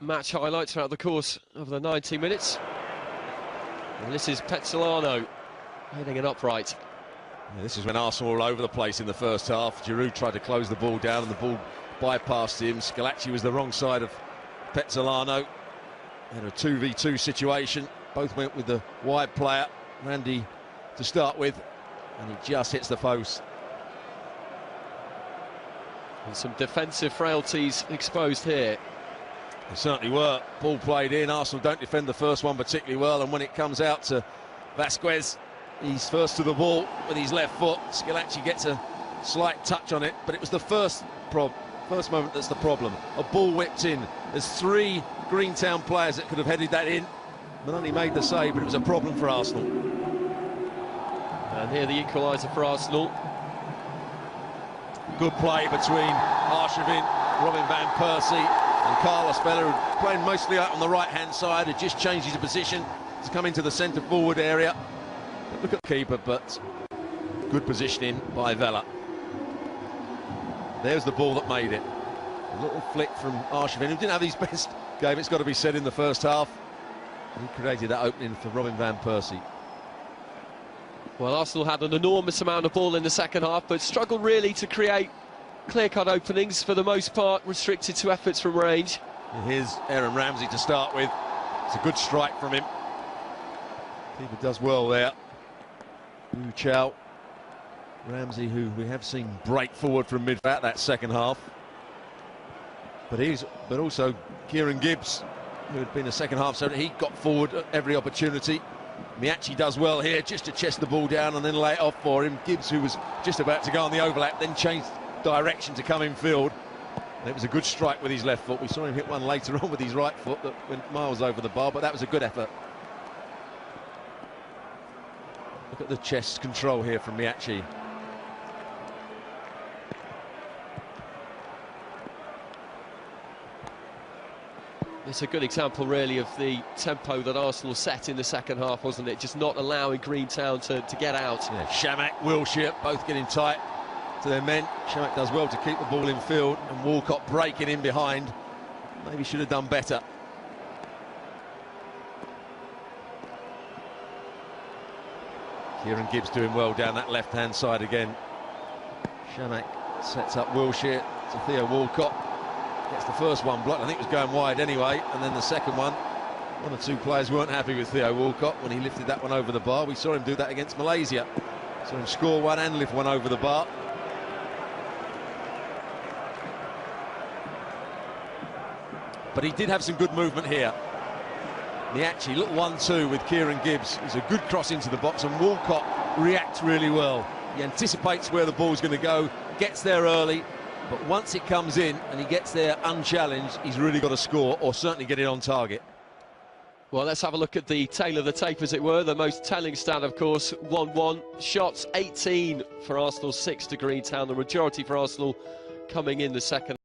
match highlights throughout the course of the 90 minutes. And this is Petzolano hitting it upright. Yeah, this is when Arsenal were all over the place in the first half. Giroud tried to close the ball down and the ball bypassed him. Scalacci was the wrong side of Petzolano. In a 2v2 situation, both went with the wide player, Randy, to start with, and he just hits the post. And some defensive frailties exposed here. They certainly were. Ball played in. Arsenal don't defend the first one particularly well, and when it comes out to Vasquez, he's first to the ball with his left foot. Scalacci gets a slight touch on it, but it was the first moment that's the problem. A ball whipped in. There's three Greentown players that could have headed that in, but only made the save, but it was a problem for Arsenal. And here the equaliser for Arsenal. Good play between Arshavin, Robin van Persie and Carlos Vela, who playing mostly out on the right-hand side, had just changed his position to come into the centre-forward area. But look at the keeper, but good positioning by Vela. There's the ball that made it. A little flick from Arshavin, who didn't have his best game, it's got to be said, in the first half. He created that opening for Robin van Persie. Well, Arsenal had an enormous amount of ball in the second half, but struggled really to create clear-cut openings, for the most part restricted to efforts from range. Here's Aaron Ramsey to start with. It's a good strike from him. Keeper does well there. Wu Chow. Ramsey, who we have seen break forward from mid-back that second half. But also Kieran Gibbs, who had been a second half, so he got forward at every opportunity. Miachi does well here, just to chest the ball down and then lay it off for him. Gibbs, who was just about to go on the overlap, then changed direction to come in field. And it was a good strike with his left foot. We saw him hit one later on with his right foot that went miles over the bar, but that was a good effort. Look at the chest control here from Miachi. It's a good example, really, of the tempo that Arsenal set in the second half, wasn't it? Just not allowing Greentown to get out. Yeah, Shamak, Wilshere, both getting tight to their men. Shamak does well to keep the ball in field, and Walcott breaking in behind. Maybe should have done better. Kieran Gibbs doing well down that left-hand side again. Shamak sets up Wilshere to Theo Walcott. Gets the first one blocked. I think it was going wide anyway, and then the second one or two players weren't happy with Theo Walcott when he lifted that one over the bar. We saw him do that against Malaysia. Saw him score one and lift one over the bar. But he did have some good movement here. Miachi, little 1-2 with Kieran Gibbs. It's a good cross into the box, and Walcott reacts really well. He anticipates where the ball's going to go, gets there early, but once it comes in and he gets there unchallenged, he's really got to score, or certainly get it on target. Well, let's have a look at the tail of the tape, as it were. The most telling stat, of course, 1-1. Shots 18 for Arsenal, 6 to Greentown. The majority for Arsenal coming in the second.